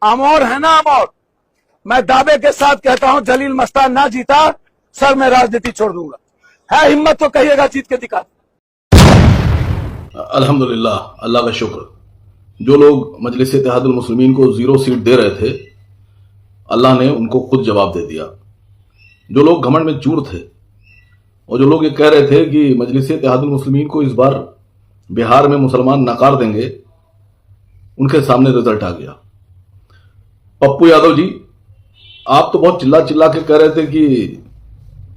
आमोर है ना आमोर, मैं दावे के साथ कहता हूं जलील मस्तान ना जीता सर मैं राजनीति छोड़ दूंगा। है हिम्मत तो कहिएगा, जीत के दिखा। अल्हम्दुलिल्लाह, अल्लाह का शुक्र। जो लोग मजलिस इत्तेहादुल मुस्लिमीन को 0 सीट दे रहे थे, अल्लाह ने उनको खुद जवाब दे दिया। जो लोग घमंड में चूर थे और जो लोग ये कह रहे थे कि मजलिस इत्तेहादुल मुस्लिमीन को इस बार बिहार में मुसलमान नकार देंगे, उनके सामने रिजल्ट आ गया। पप्पू यादव जी, आप तो बहुत चिल्ला चिल्ला के कह रहे थे कि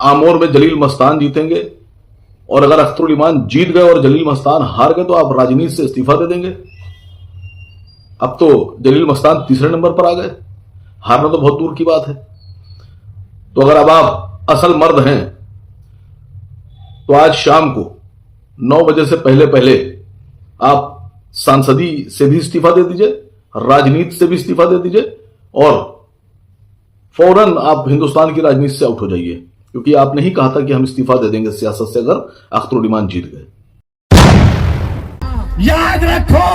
आमोर में जलील मस्तान जीतेंगे, और अगर अख्तरुल ईमान जीत गए और जलील मस्तान हार गए तो आप राजनीति से इस्तीफा दे देंगे। अब तो जलील मस्तान तीसरे नंबर पर आ गए, हारना तो बहुत दूर की बात है। तो अगर अब आप असल मर्द हैं तो आज शाम को 9 बजे से पहले पहले आप सांसदी से भी इस्तीफा दे दीजिए, राजनीति से भी इस्तीफा दे दीजिए और फौरन आप हिंदुस्तान की राजनीति से आउट हो जाइए, क्योंकि आपने ही कहा था कि हम इस्तीफा दे देंगे सियासत से अगर अख्तरुल ईमान जीत गए। याद रखो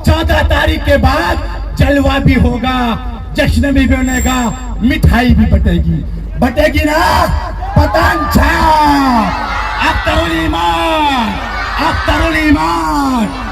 14 तारीख के बाद जलवा भी होगा, जश्न भी बनेगा, मिठाई भी बटेगी ना। पतंग छाप अख्तरुल ईमान, अख्तरुल ईमान।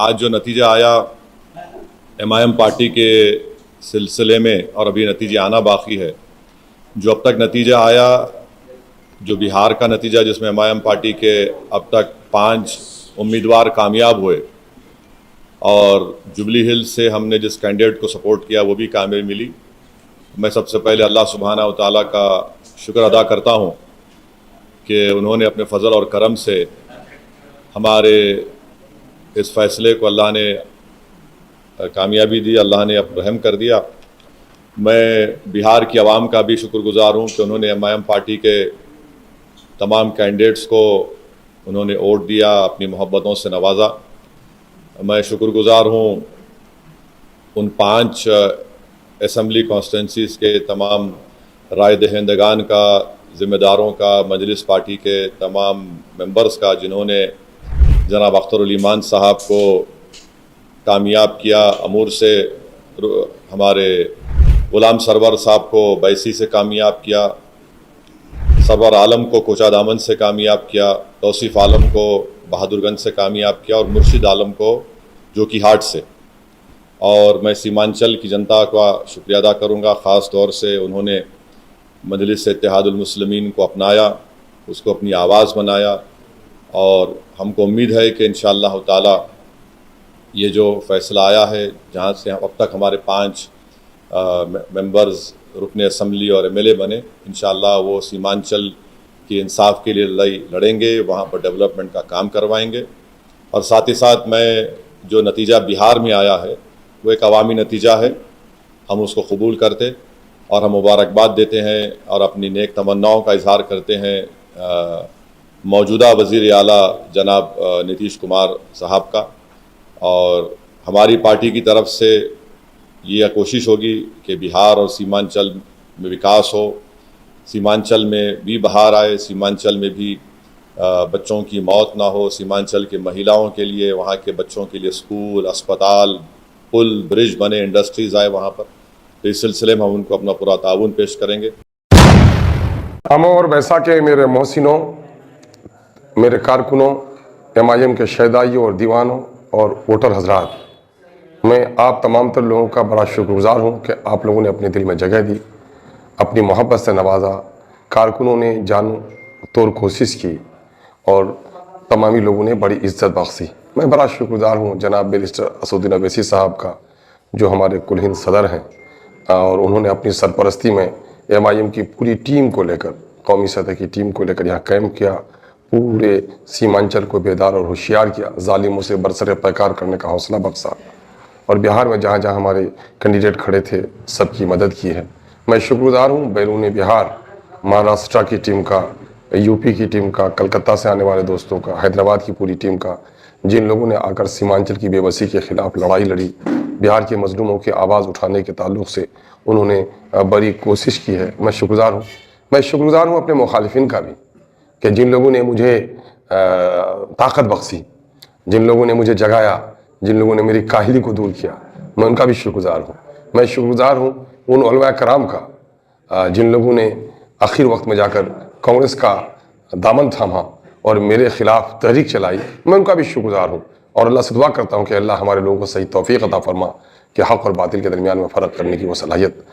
आज जो नतीजा आया एमआईएम पार्टी के सिलसिले में, और अभी नतीजे आना बाकी है, जो अब तक नतीजा आया, जो बिहार का नतीजा जिसमें एमआईएम पार्टी के अब तक 5 उम्मीदवार कामयाब हुए और जुबली हिल से हमने जिस कैंडिडेट को सपोर्ट किया वो भी कामयाबी मिली। मैं सबसे पहले अल्लाह सुब्हाना व तआला का शुक्र अदा करता हूँ कि उन्होंने अपने फजल और करम से हमारे इस फैसले को अल्लाह ने कामयाबी दी, अल्लाह ने अब रहम कर दिया। मैं बिहार की आवाम का भी शुक्रगुजार हूँ कि उन्होंने एमआईएम पार्टी के तमाम कैंडिडेट्स को उन्होंने वोट दिया, अपनी मोहब्बतों से नवाजा। मैं शुक्रगुजार हूँ उन 5 असम्बली कॉन्स्टिट्यूंसीज़ के तमाम राय दहिंदगान का, ज़िम्मेदारों का, मजलिस पार्टी के तमाम मेंबर्स का, जिन्होंने जनाब अख्तरुल ईमान साहब को कामयाब किया। अमूर से हमारे गुलाम सरवर साहब को बैसी से कामयाब किया, सरवर आलम को कोचा दामन से कामयाब किया, तौसीफ़ आलम को बहादुरगंज से कामयाब किया और मुर्शिद आलम को जोकीहाट से। और मैं सीमांचल की जनता का शुक्रिया अदा करूँगा, ख़ास तौर से उन्होंने मजलिस इत्तेहादुल मुस्लिमीन को अपनाया, उसको अपनी आवाज़ बनाया, और हमको उम्मीद है कि इंशाअल्लाह ताला ये जो फ़ैसला आया है, जहाँ से अब तक हमारे 5 मेंबर्स रुकने असम्बली और एमएलए बने, इंशाअल्लाह वो सीमांचल की इंसाफ के लिए लड़ाई लड़ेंगे, वहाँ पर डेवलपमेंट का काम करवाएंगे। और साथ ही साथ मैं जो नतीजा बिहार में आया है वो एक अवामी नतीजा है, हम उसको कबूल करते और हम मुबारकबाद देते हैं और अपनी नेक तमन्नाओं का इजहार करते हैं मौजूदा वज़ीर आला जनाब नीतीश कुमार साहब का। और हमारी पार्टी की तरफ से ये कोशिश होगी कि बिहार और सीमांचल में विकास हो, सीमांचल में भी बहार आए, सीमांचल में भी बच्चों की मौत ना हो, सीमांचल के महिलाओं के लिए, वहाँ के बच्चों के लिए स्कूल, अस्पताल, पुल, ब्रिज बने, इंडस्ट्रीज़ आए वहाँ पर। तो इस सिलसिले में हम उनको अपना पूरा ताउन पेश करेंगे। आमोर वैसा के मेरे मोहसिनों, मेरे कारकुनों, एमआईएम के शहदाइयों और दीवानों और वोटर हजरात, मैं आप तमाम तर लोगों का बड़ा शुक्रगुजार हूँ कि आप लोगों ने अपने दिल में जगह दी, अपनी मोहब्बत से नवाजा, कारकुनों ने जान तोड़ कोशिश की और तमामी लोगों ने बड़ी इज्जत बख्शी। मैं बड़ा शुक्रगुजार हूँ जनाब बैरिस्टर असदुद्दीन अवैसी साहब का, जो हमारे कुल हिंद सदर हैं, और उन्होंने अपनी सरपरस्ती में एमआईएम की पूरी टीम को लेकर, कौमी सतह की टीम को लेकर यहाँ कैंप किया, पूरे सीमांचल को बेदार और होशियार किया, जालिमों से बरसरे पैकार करने का हौसला बख्शा, और बिहार में जहाँ जहाँ हमारे कैंडिडेट खड़े थे सबकी मदद की है। मैं शुक्रगुजार हूँ बैरून बिहार, महाराष्ट्र की टीम का, यूपी की टीम का, कलकत्ता से आने वाले दोस्तों का, हैदराबाद की पूरी टीम का, जिन लोगों ने आकर सीमांचल की बेबसी के खिलाफ लड़ाई लड़ी, बिहार के मजलूमों की आवाज़ उठाने के ताल्लुक से उन्होंने बड़ी कोशिश की है। मैं शुक्रगुजार हूँ। मैं शुक्रगुजार हूँ अपने मुखालिफिन का भी, कि जिन लोगों ने मुझे ताकत बख्शी, जिन लोगों ने मुझे जगाया, जिन लोगों ने मेरी काहिली को दूर किया, मैं उनका भी शुक्रगुजार हूँ। मैं शुक्रगुजार हूँ उन उलमा कराम का जिन लोगों ने आखिर वक्त में जाकर कांग्रेस का दामन थामा और मेरे खिलाफ तहरीक चलाई। मैं उनका भी शुक्रगुजार हूँ और अल्लाह से दुआ करता हूँ कि अल्लाह हमारे लोगों को सही तौफीक अता फरमा कि हक़ और बातिल के दरमियान में फ़र्क करने की वो सलाहियत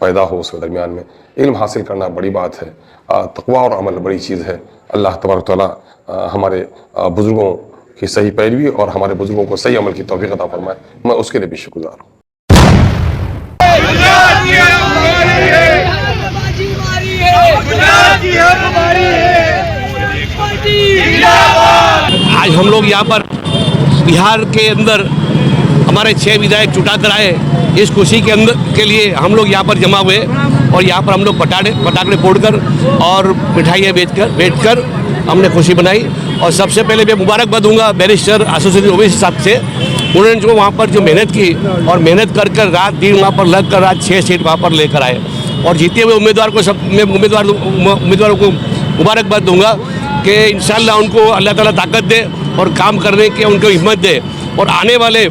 पैदा हो। उसके दरमियान में इल्म हासिल करना बड़ी बात है, तक़वा और अमल बड़ी चीज़ है। अल्लाह तबारक तआला हमारे बुज़ुर्गों की सही पैरवी और हमारे बुज़ुर्गों को सही अमल की तौफीक अता फरमाए। मैं उसके लिए भी शुक्रगुजार हूँ। आज हम लोग यहाँ पर बिहार के अंदर हमारे 6 विधायक चुटा कर आए, इस खुशी के अंदर के लिए हम लोग यहाँ पर जमा हुए और यहाँ पर हम लोग पटाखे फोड़कर और मिठाइयाँ बेचकर हमने खुशी बनाई। और सबसे पहले मैं मुबारकबाद दूंगा बैरिस्टर असदुद्दीन ओवैसी साहब से। उन्होंने जो वहाँ पर जो मेहनत की और मेहनत कर रात दिन वहाँ पर लग कर आज 6 सीट वहाँ पर लेकर आए और जीते हुए उम्मीदवार को मैं उम्मीदवारों को मुबारकबाद दूंगा कि इंशाल्लाह उनको अल्लाह ताला ताकत दे और काम करने की उनको हिम्मत दे। और आने वाले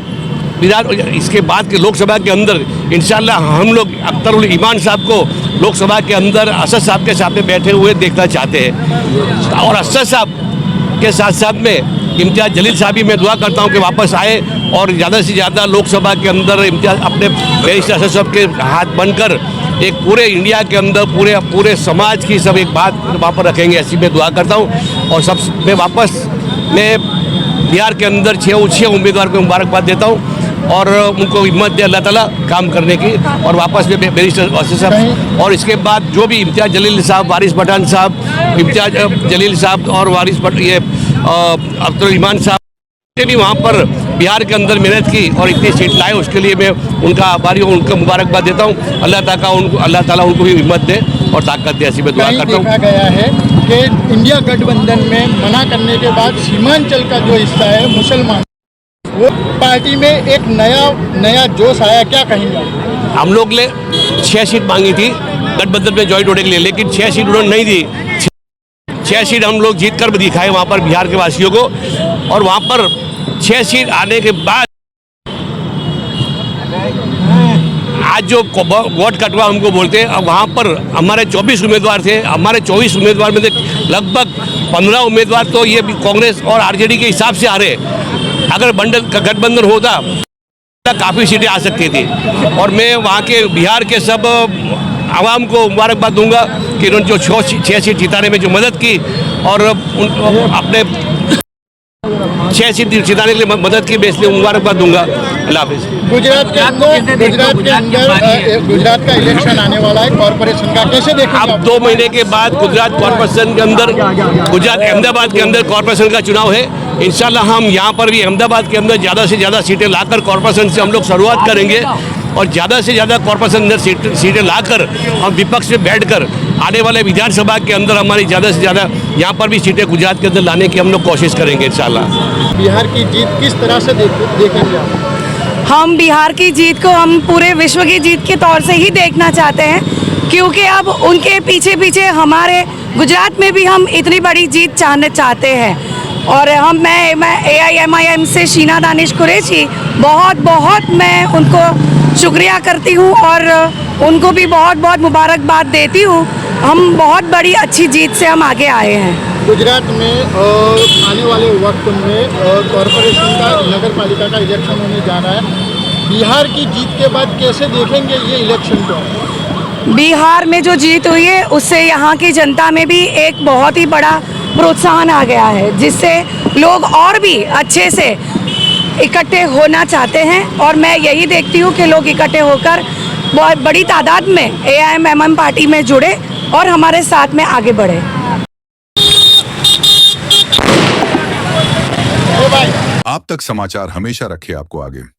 इसके बाद के लोकसभा के अंदर इंशाल्लाह हम लोग अख्तर उल ईमान साहब को लोकसभा के अंदर असद साहब के साथ में बैठे हुए देखना चाहते हैं। और असद साहब के साथ साथ में इम्तियाज़ जलील साहब भी मैं दुआ करता हूं कि वापस आए और ज़्यादा से ज़्यादा लोकसभा के अंदर इम्तियाज़ अपने बैरिस्टर असद साहब के हाथ बनकर एक पूरे इंडिया के अंदर पूरे समाज की सब एक बात वहाँ पर रखेंगे, ऐसी मैं दुआ करता हूँ। और सब मैं वापस बिहार के अंदर 6 उम्मीदवार को मुबारकबाद देता हूँ और उनको हिम्मत दे अल्लाह ताला काम करने की। और वापस में बैरिस्टर असद साहब और इसके बाद जो भी इम्तियाज़ जलील साहब, वारिस पठान साहब, इम्तियाज़ जलील साहब और वारिस अख्तर ईमान साहब ने भी वहाँ पर बिहार के अंदर मेहनत की और इतनी सीट लाए, उसके लिए मैं उनका आभारी हूँ, उनको मुबारकबाद देता हूँ। अल्लाह ताला उनको भी हिम्मत दे और ताकत दे, ऐसी मैं दुआ करता हूँ। देखा गया है कि इंडिया गठबंधन में मना करने के बाद सीमांचल का जो हिस्सा है मुसलमान, वो पार्टी में एक नया जोश आया, क्या कहेंगे? हम लोग ने 6 सीट मांगी थी गठबंधन में ज्वाइन होने के लिए, लेकिन 6 सीट उन्होंने नहीं दी। 6 सीट हम लोग जीत कर दिखाए वहाँ पर बिहार के वासियों को। और वहाँ पर 6 सीट आने के बाद आज जो वोट कटवा हमको बोलते हैं, अब वहाँ पर हमारे 24 उम्मीदवार थे। हमारे 24 उम्मीदवार में से लगभग 15 उम्मीदवार तो ये कांग्रेस और आरजेडी के हिसाब से आ रहे। अगर गठबंधन होता तो काफ़ी सीटें आ सकती थी। और मैं वहाँ के बिहार के सब आवाम को मुबारकबाद दूंगा कि उन्होंने जो 6 सीट जिताने में जो मदद की और अपने 6 सीट जिताने के लिए मदद की, मैं इसलिए मुबारकबाद दूंगा। अल्लाह हाफिज़। गुजरात के अंदर गुजरात का इलेक्शन आने वाला है कॉर्पोरेशन का, कैसे देखेंगे? अब 2 महीने के बाद गुजरात कॉर्पोरेशन के अंदर, गुजरात अहमदाबाद के अंदर कॉर्पोरेशन का चुनाव है। इंशाल्लाह हम यहाँ पर भी अहमदाबाद के अंदर ज़्यादा से ज़्यादा सीटें लाकर कॉर्पोरेशन से हम लोग शुरुआत करेंगे और ज़्यादा से ज़्यादा कॉर्पोरेशन अंदर सीटें लाकर हम विपक्ष में बैठकर आने वाले विधानसभा के अंदर हमारी ज़्यादा से ज़्यादा यहाँ पर भी सीटें गुजरात के अंदर लाने की हम लोग कोशिश करेंगे इंशाल्लाह। बिहार की जीत किस तरह से देखेंगे आप? हम बिहार की जीत को हम पूरे विश्व की जीत के तौर से ही देखना चाहते हैं, क्योंकि अब उनके पीछे हमारे गुजरात में भी हम इतनी बड़ी जीत चाहते हैं। और मैं AIMIM से शीना दानिश कुरैशी बहुत मैं उनको शुक्रिया करती हूँ और उनको भी बहुत मुबारकबाद देती हूँ। हम बहुत बड़ी अच्छी जीत से हम आगे आए हैं। गुजरात में आने वाले वक्त में कॉर्पोरेशन का, नगर पालिका का इलेक्शन होने जा रहा है। बिहार की जीत के बाद कैसे देखेंगे ये इलेक्शन को? बिहार में जो जीत हुई है उससे यहाँ की जनता में भी एक बहुत ही बड़ा प्रोत्साहन आ गया है, जिससे लोग और भी अच्छे से इकट्ठे होना चाहते हैं। और मैं यही देखती हूँ कि लोग इकट्ठे होकर बहुत बड़ी तादाद में AIMIM पार्टी में जुड़े और हमारे साथ में आगे बढ़े। आप तक समाचार हमेशा रखे आपको आगे।